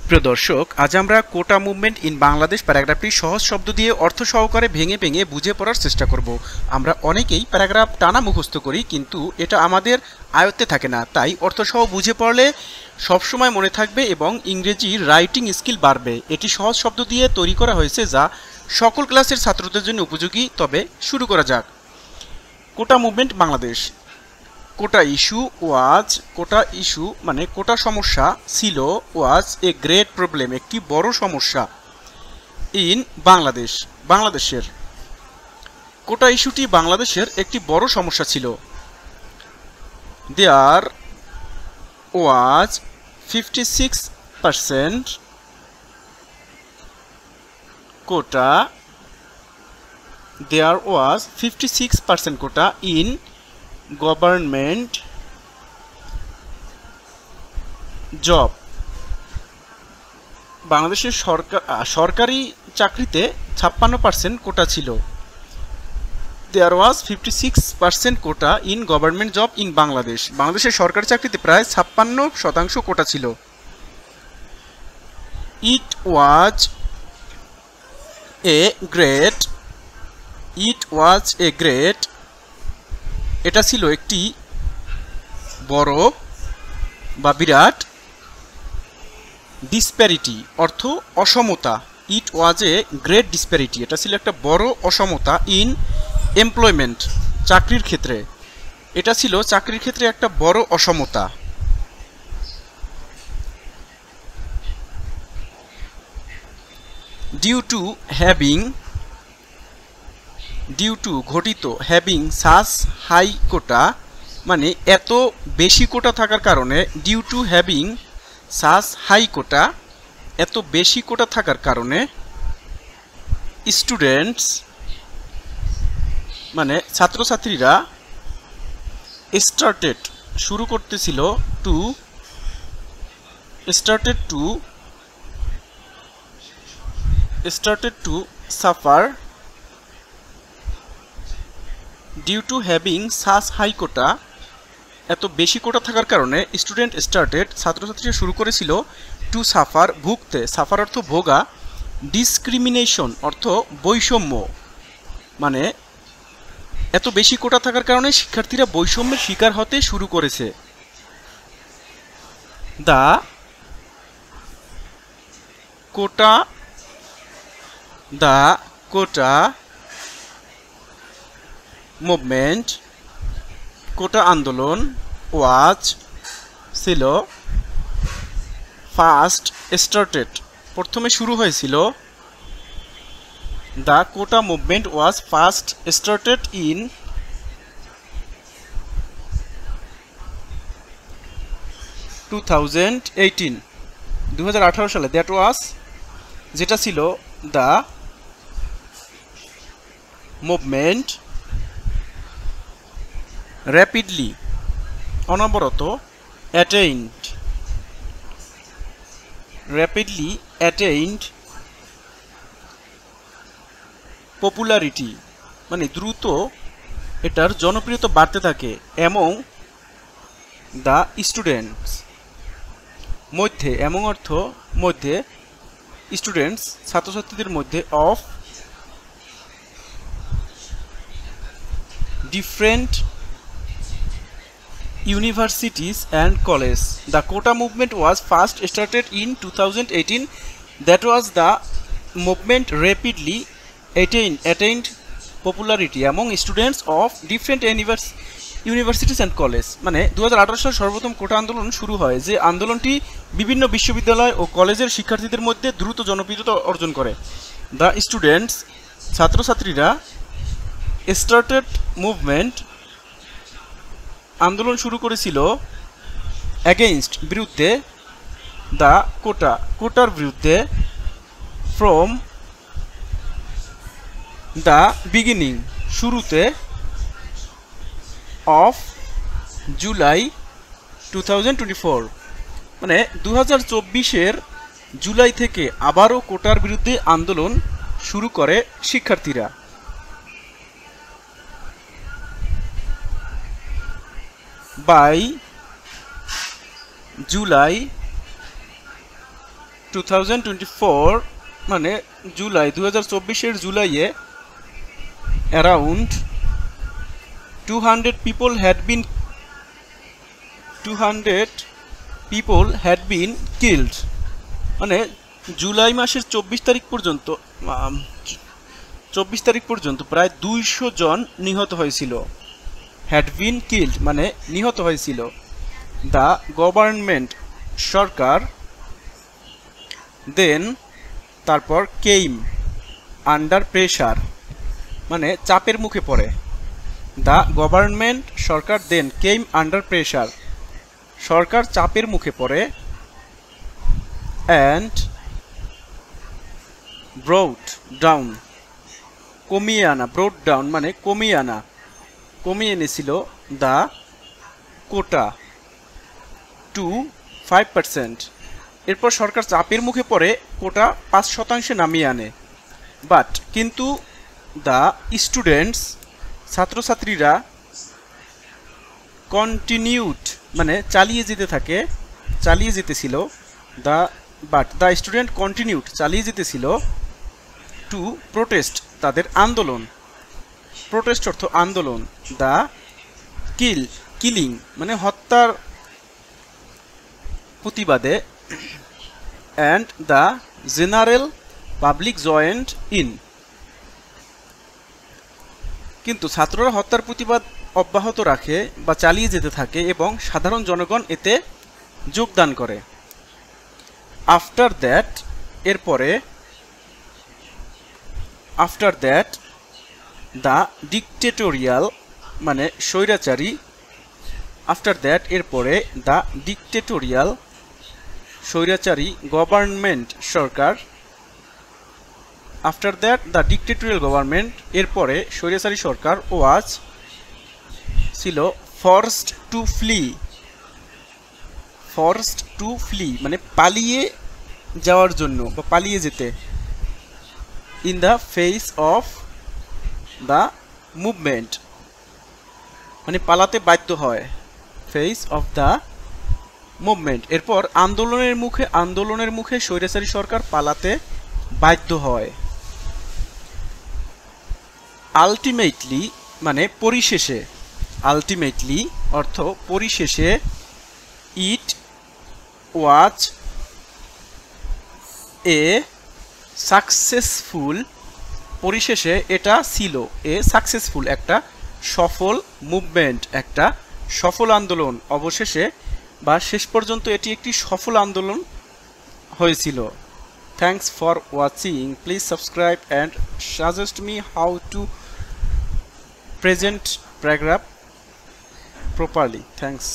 প্রিয় দর্শক, আজ আমরা কোটা মুভমেন্ট ইন বাংলাদেশ প্যারাগ্রাফটি সহজ শব্দ দিয়ে অর্থ সহকারে ভেঙে ভেঙে বুঝে পড়ার চেষ্টা করব। আমরা অনেকেই প্যারাগ্রাফ টানা মুখস্থ করি, কিন্তু এটা আমাদের আয়ত্তে থাকে না। তাই অর্থসহ বুঝে পড়লে সবসময় মনে থাকবে এবং ইংরেজি রাইটিং স্কিল বাড়বে। এটি সহজ শব্দ দিয়ে তৈরি করা হয়েছে, যা সকল ক্লাসের ছাত্রদের জন্য উপযোগী। তবে শুরু করা যাক। কোটা মুভমেন্ট বাংলাদেশ। কোটা ইস্যু মানে কোটা সমস্যা ছিল, ওয়াজ এ গ্রেট প্রবলেম, একটি বড় সমস্যা। ইন বাংলাদেশ, বাংলাদেশের। কোটা ইস্যুটি বাংলাদেশের একটি বড় সমস্যা ছিল। There was 56% quota, there was 56% quota in government job. বাংলাদেশের সরকারি চাকরিতে 56% কোটা ছিল। There was 56% quota in government job in Bangladesh. বাংলাদেশের সরকারি চাকরিতে প্রায় 56% কোটা ছিল। ইট ওয়াজ এ গ্রেট, এটা ছিল একটি বড় বা বিরাট। ডিসপ্যারিটি অর্থ অসমতা। ইট ওয়াজ এ গ্রেট ডিসপ্যারিটি, এটা ছিল একটা বড় অসমতা। ইন এমপ্লয়মেন্ট, চাকরির ক্ষেত্রে, এটা ছিল চাকরির ক্ষেত্রে একটা বড় অসমতা। ডিউ টু ঘটিত, হ্যাভিং সাস হাই কোটা মানে এত বেশি কোটা থাকার কারণে। Due to having such high quota, এত বেশি কোটা থাকার কারণে। স্টুডেন্টস মানে ছাত্রছাত্রীরা। স্টার্টেড শুরু করতেছিল, started to suffer. Due to having such high quota, এত বেশি কোটা থাকার কারণে। স্টুডেন্ট স্টার্টেড, ছাত্রছাত্রীরা শুরু করেছিল। টু সাফার, ভুগতে। সাফার অর্থ ভোগা। ডিসক্রিমিনেশন অর্থ বৈষম্য, মানে এত বেশি কোটা থাকার কারণে শিক্ষার্থীরা বৈষম্যের শিকার হতে শুরু করেছে। দ্য কোটা মুভমেন্ট, কোটা আন্দোলন। ওয়াজ ছিল, ফার্স্ট স্টার্টেড, প্রথমে শুরু হয়েছিল। The quota movement was first started in 2018 সালে। দ্যাট ওয়াজ, যেটা ছিল, দ্য মুভমেন্ট র্যাপিডলি, অনবরত। অ্যাটেইনড পপুলারিটি মানে দ্রুত এটার জনপ্রিয়তা বাড়তে থাকে। এমং দ্য স্টুডেন্টস, মধ্যে, এমং অর্থ মধ্যে, স্টুডেন্টস ছাত্রছাত্রীদের মধ্যে। Of different universities and college. The quota movement was first started in 2018. That was the movement rapidly attained popularity among students of different universities and college. মানে 2018 সালে সর্বপ্রথম কোটা আন্দোলন শুরু হয়, যে আন্দোলনটি বিভিন্ন বিশ্ববিদ্যালয় ও কলেজের শিক্ষার্থীদের মধ্যে দ্রুত জনপ্রিয়তা অর্জন করে। দ্য স্টুডেন্টস, ছাত্রছাত্রীরা। স্টার্টেড মুভমেন্ট, আন্দোলন শুরু করেছিল। অ্যাগেইনস্ট, বিরুদ্ধে। দ্য কোটার বিরুদ্ধে। ফ্রম দ্য বিগিনিং, শুরুতে। অফ জুলাই 2024 মানে 2024 জুলাই থেকে আবারও কোটার বিরুদ্ধে আন্দোলন শুরু করে শিক্ষার্থীরা। by July 2024 মানে জুলাই 2024-এর জুলাইয়ে around 200 people had been killed মানে জুলাই মাসের 24 তারিখ পর্যন্ত প্রায় 200 জন নিহত হয়েছিল। had been killed মানে নিহত হয়েছিল। the government সরকার then তারপর came under pressure মানে চাপের মুখে পড়ে। the government Sarkar then came under pressure সরকার চাপের মুখে পড়ে and brought down কমিয়ে আনা brought down মানে কমিয়ে এনেছিল the quota to 5%। এরপর সরকার চাপের মুখে পড়ে কোটা 5% নামিয়ে আনে। বাট কিন্তু দ্য স্টুডেন্টস ছাত্রছাত্রীরা কন্টিনিউড মানে চালিয়ে যেতেছিল দ্য স্টুডেন্ট কন্টিনিউড চালিয়ে যেতেছিল টু প্রোটেস্ট তাদের আন্দোলন। প্রোটেস্ট অর্থ আন্দোলন। দ্য কিলিং মানে হত্যার প্রতিবাদে and the general public joined in কিন্তু ছাত্ররা হত্যার প্রতিবাদ অব্যাহত রাখে বা চালিয়ে যেতে থাকে এবং সাধারণ জনগণ এতে যোগদান করে। আফটার দ্যাট এরপরে দ্য ডিক্টেটোরিয়াল মানে স্বৈরাচারী। আফটার দ্যাট এরপরে দ্য ডিক্টেটোরিয়াল স্বৈরাচারী government Sarkar. After that the dictatorial government এরপরে স্বৈরাচারী সরকার ছিল ফোর্সড টু ফ্লি মানে পালিয়ে যাওয়ার জন্য বা পালিয়ে যেতে। In the face of the movement মানে পালাতে বাধ্য হয়। ফেস অফ দ্য মুভমেন্ট এরপর আন্দোলনের মুখে স্বৈরাচারী সরকার পালাতে বাধ্য হয়। আলটিমেটলি মানে পরিশেষে। আলটিমেটলি অর্থ পরিশেষে। ইট ওয়াজ এ সাকসেসফুল পরিশেষে এটা ছিল সাকসেসফুল একটা সফল মুভমেন্ট একটা সফল আন্দোলন। অবশেষে বা শেষ পর্যন্ত এটি একটি সফল আন্দোলন হয়েছিল। Thanks for watching. Please subscribe and suggest me how to present paragraph properly. Thanks.